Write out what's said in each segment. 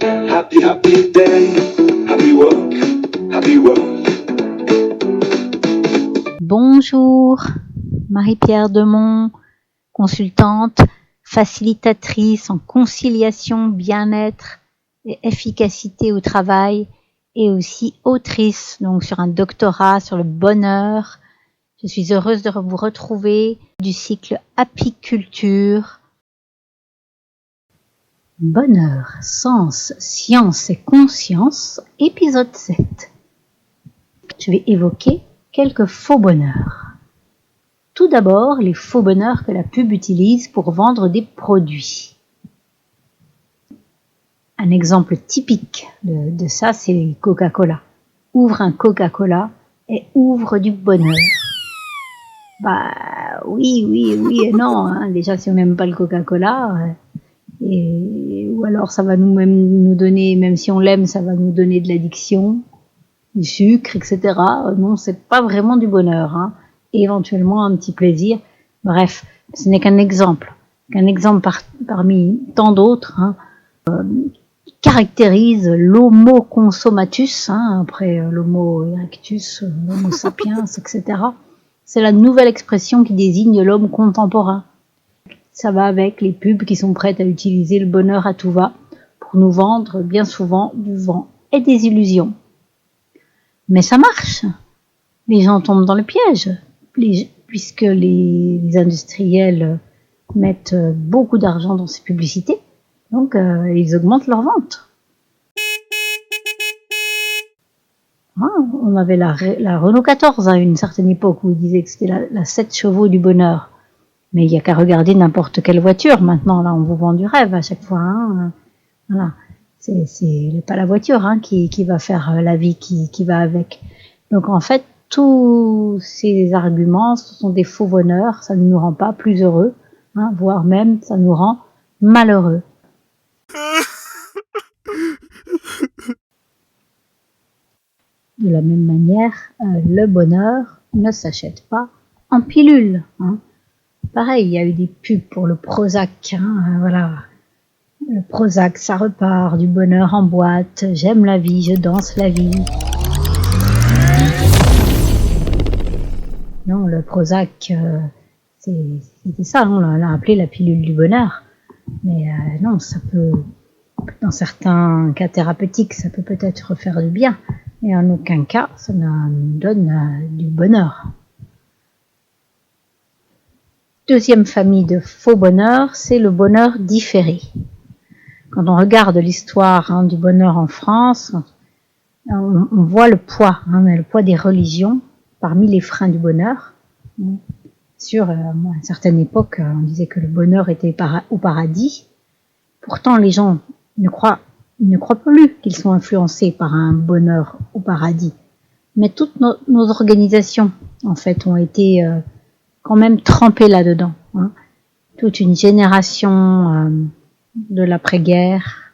Happy, happy day, happy work, happy work. Bonjour, Marie-Pierre Demont, consultante, facilitatrice en conciliation, bien-être et efficacité au travail et aussi autrice, donc sur un doctorat sur le bonheur. Je suis heureuse de vous retrouver du cycle Apiculture. Bonheur, sens, science et conscience, épisode 7. Je vais évoquer quelques faux bonheurs. Tout d'abord, les faux bonheurs que la pub utilise pour vendre des produits. Un exemple typique de ça, c'est Coca-Cola. Ouvre un Coca-Cola et ouvre du bonheur. Oui et non. Hein. Déjà, si on n'aime pas le Coca-Cola, ou alors ça va nous donner, même si on l'aime, ça va nous donner de l'addiction, du sucre, etc. Non, c'est pas vraiment du bonheur. Hein. Et éventuellement un petit plaisir. Bref, ce n'est qu'un exemple parmi tant d'autres, hein, qui caractérise l'homo consommatus, hein, après l'homo erectus, l'homo sapiens, etc. C'est la nouvelle expression qui désigne l'homme contemporain. Ça va avec les pubs qui sont prêtes à utiliser le bonheur à tout va pour nous vendre bien souvent du vent et des illusions. Mais ça marche. Les gens tombent dans le piège. Puisque les industriels mettent beaucoup d'argent dans ces publicités, donc ils augmentent leurs ventes. On avait la Renault 14 à une certaine époque où ils disaient que c'était la 7 chevaux du bonheur. Mais il n'y a qu'à regarder n'importe quelle voiture. Maintenant, là, on vous vend du rêve à chaque fois. Hein. Voilà. C'est pas la voiture qui va faire la vie qui va avec. Donc en fait, tous ces arguments, ce sont des faux bonheurs, ça ne nous rend pas plus heureux, hein, voire même ça nous rend malheureux. De la même manière, le bonheur ne s'achète pas en pilule. Hein. Pareil, il y a eu des pubs pour le Prozac. Hein, voilà. Le Prozac, ça repart, du bonheur en boîte, j'aime la vie, je danse la vie. Non, le Prozac, c'était ça, on l'a appelé la pilule du bonheur. Mais non, ça peut, dans certains cas thérapeutiques, ça peut peut-être faire du bien. Mais en aucun cas, ça nous donne du bonheur. Deuxième famille de faux bonheur, c'est le bonheur différé. Quand on regarde l'histoire du bonheur en France, on voit le poids des religions parmi les freins du bonheur. À une certaine époque, on disait que le bonheur était au paradis. Pourtant, les gens ne croient plus qu'ils sont influencés par un bonheur au paradis. Mais toutes nos organisations, en fait, ont été quand même trempées là-dedans. Hein. Toute une génération de l'après-guerre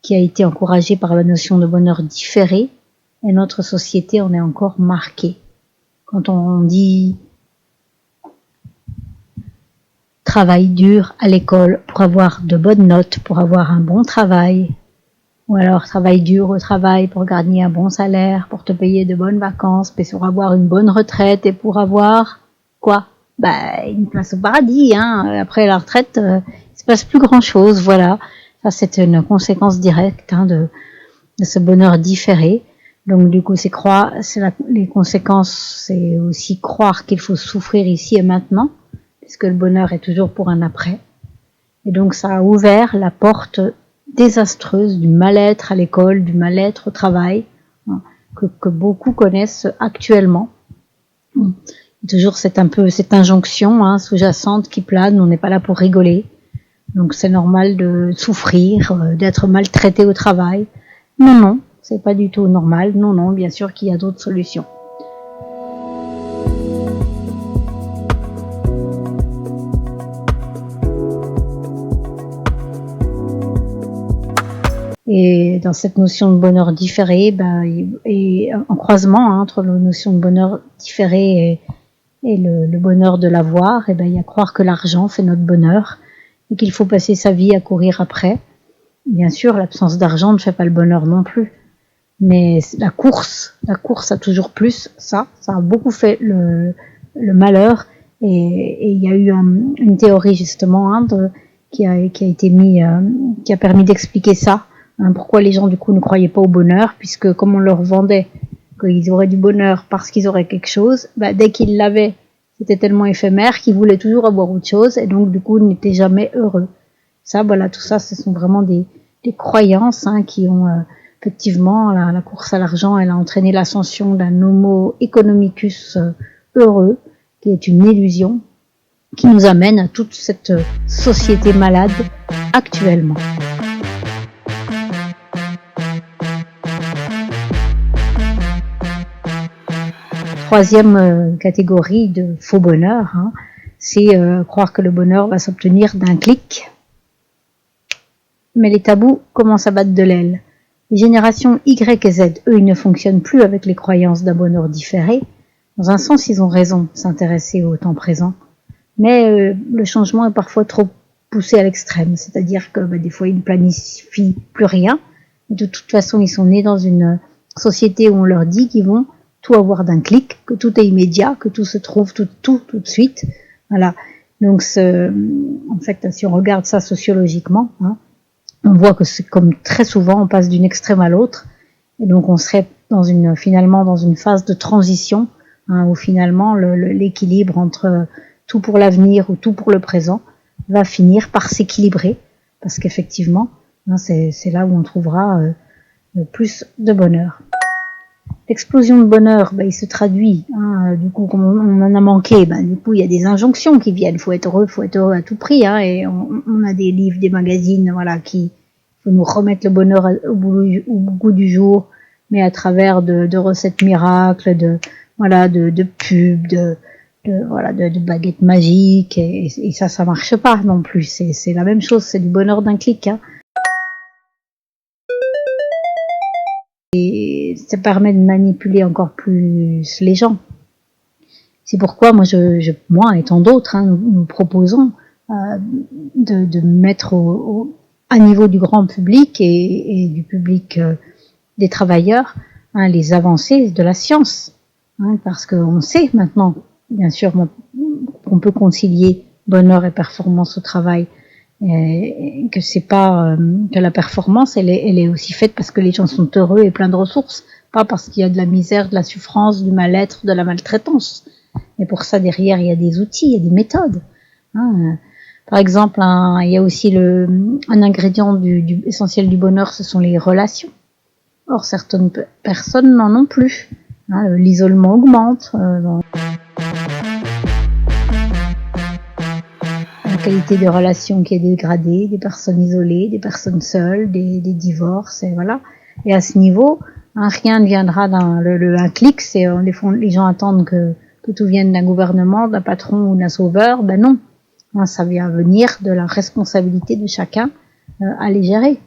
qui a été encouragée par la notion de bonheur différé. Et notre société en est encore marquée. Quand on dit travail dur à l'école pour avoir de bonnes notes, pour avoir un bon travail, ou alors travail dur au travail pour gagner un bon salaire, pour te payer de bonnes vacances, mais pour avoir une bonne retraite et pour avoir quoi ? Une place au paradis. Hein. Après la retraite, il se passe plus grand-chose. Voilà, ça c'est une conséquence directe de ce bonheur différé. Donc du coup, les conséquences, c'est aussi croire qu'il faut souffrir ici et maintenant, puisque le bonheur est toujours pour un après. Et donc ça a ouvert la porte désastreuse du mal-être à l'école, du mal-être au travail, hein, que beaucoup connaissent actuellement. Toujours cette injonction sous-jacente qui plane, on n'est pas là pour rigoler. Donc c'est normal de souffrir, d'être maltraité au travail. Non. C'est pas du tout normal. Non, bien sûr qu'il y a d'autres solutions. Et dans cette notion de bonheur différé, et en croisement entre la notion de bonheur différé et le bonheur de l'avoir, il y a croire que l'argent fait notre bonheur et qu'il faut passer sa vie à courir après. Bien sûr, l'absence d'argent ne fait pas le bonheur non plus. Mais la course à toujours plus, ça a beaucoup fait le malheur. Et il y a eu une théorie justement qui a été qui a permis d'expliquer ça. Pourquoi les gens du coup ne croyaient pas au bonheur, puisque comme on leur vendait qu'ils auraient du bonheur parce qu'ils auraient quelque chose, dès qu'ils l'avaient, c'était tellement éphémère qu'ils voulaient toujours avoir autre chose, et donc du coup ils n'étaient jamais heureux. Ça, voilà, tout ça, ce sont vraiment des croyances qui ont effectivement la course à l'argent, elle a entraîné l'ascension d'un homo economicus heureux, qui est une illusion qui nous amène à toute cette société malade actuellement. Troisième catégorie de faux bonheur, c'est croire que le bonheur va s'obtenir d'un clic. Mais les tabous commencent à battre de l'aile. Les générations Y et Z, eux, ils ne fonctionnent plus avec les croyances d'un bonheur différé. Dans un sens, ils ont raison de s'intéresser au temps présent. Mais le changement est parfois trop poussé à l'extrême. C'est-à-dire que des fois, ils ne planifient plus rien. Et de toute façon, ils sont nés dans une société où on leur dit qu'ils vont tout avoir d'un clic, que tout est immédiat, que tout se trouve tout de suite. Voilà. Donc, en fait, si on regarde ça sociologiquement, on voit que c'est comme très souvent, on passe d'une extrême à l'autre. Et donc, on serait finalement dans une phase de transition, où finalement, l'équilibre entre tout pour l'avenir ou tout pour le présent va finir par s'équilibrer. Parce qu'effectivement, c'est là où on trouvera le plus de bonheur. L'explosion de bonheur, il se traduit, du coup, comme on en a manqué, du coup, il y a des injonctions qui viennent. Faut être heureux à tout prix, et on a des livres, des magazines, qui faut nous remettre le bonheur au goût du jour, mais à travers de recettes miracles, de pubs, de baguettes magiques, et ça marche pas non plus. C'est la même chose, c'est du bonheur d'un clic, Et ça permet de manipuler encore plus les gens. C'est pourquoi moi, et tant d'autres, nous proposons de mettre à niveau du grand public et du public des travailleurs les avancées de la science, parce qu'on sait maintenant, bien sûr, qu'on peut concilier bonheur et performance au travail. Et que c'est pas que la performance elle est aussi faite parce que les gens sont heureux et pleins de ressources, pas parce qu'il y a de la misère, de la souffrance, du mal-être, de la maltraitance. Et pour ça derrière il y a des outils, il y a des méthodes. Par exemple, il y a aussi un ingrédient du essentiel du bonheur, ce sont les relations. Or certaines personnes n'en ont plus. L'isolement augmente. La qualité des relations qui est dégradée, des personnes isolées, des personnes seules, des divorces, et voilà. Et à ce niveau, rien ne viendra un clic, les gens attendent que tout vienne d'un gouvernement, d'un patron ou d'un sauveur. Non. Ça vient venir de la responsabilité de chacun à les gérer.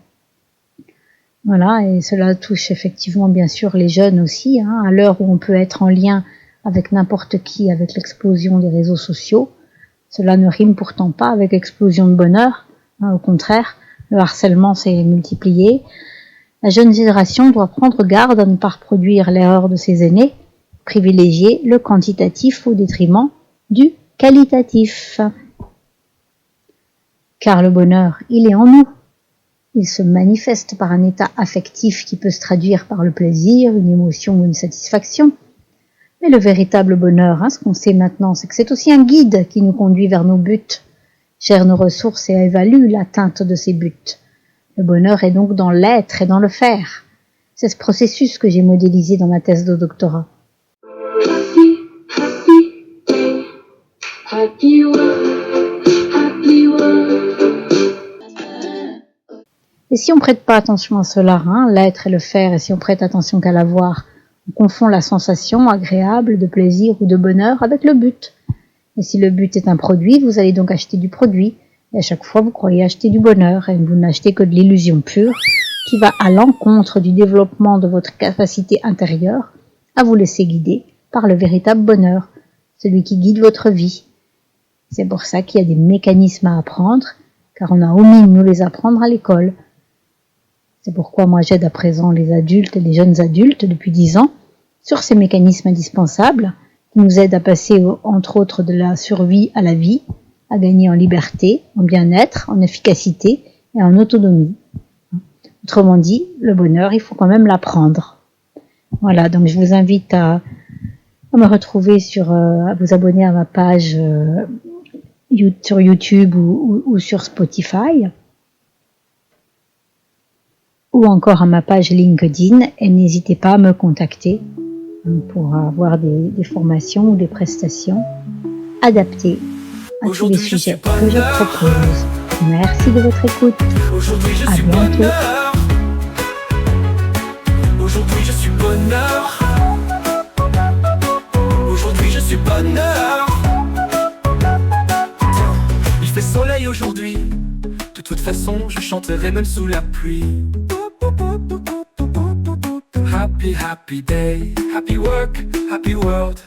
Voilà, et cela touche effectivement bien sûr les jeunes aussi, à l'heure où on peut être en lien avec n'importe qui, avec l'explosion des réseaux sociaux. Cela ne rime pourtant pas avec explosion de bonheur, au contraire, le harcèlement s'est multiplié. La jeune génération doit prendre garde à ne pas reproduire l'erreur de ses aînés, privilégier le quantitatif au détriment du qualitatif. Car le bonheur, il est en nous. Il se manifeste par un état affectif qui peut se traduire par le plaisir, une émotion ou une satisfaction. Mais le véritable bonheur, ce qu'on sait maintenant, c'est que c'est aussi un guide qui nous conduit vers nos buts, gère nos ressources et évalue l'atteinte de ces buts. Le bonheur est donc dans l'être et dans le faire. C'est ce processus que j'ai modélisé dans ma thèse de doctorat. Happy, happy day, happy world, happy world. Et si on prête pas attention à cela, l'être et le faire, et si on prête attention qu'à l'avoir, on confond la sensation agréable de plaisir ou de bonheur avec le but. Et si le but est un produit, vous allez donc acheter du produit. Et à chaque fois, vous croyez acheter du bonheur et vous n'achetez que de l'illusion pure qui va à l'encontre du développement de votre capacité intérieure à vous laisser guider par le véritable bonheur, celui qui guide votre vie. C'est pour ça qu'il y a des mécanismes à apprendre, car on a omis de nous les apprendre à l'école. C'est pourquoi moi j'aide à présent les adultes et les jeunes adultes depuis 10 ans sur ces mécanismes indispensables qui nous aident à passer, entre autres, de la survie à la vie, à gagner en liberté, en bien-être, en efficacité et en autonomie. Autrement dit, le bonheur, il faut quand même l'apprendre. Voilà, donc je vous invite à me retrouver à vous abonner à ma page sur YouTube ou sur Spotify, ou encore à ma page LinkedIn, et n'hésitez pas à me contacter pour avoir des formations ou des prestations adaptées à tous les sujets que je propose. Merci de votre écoute. Aujourd'hui je À suis bientôt. bonheur. Aujourd'hui je suis bonheur. Aujourd'hui je suis bonheur. Tiens, il fait soleil aujourd'hui. De toute façon je chanterai même sous la pluie. Happy, happy day, happy work, happy world.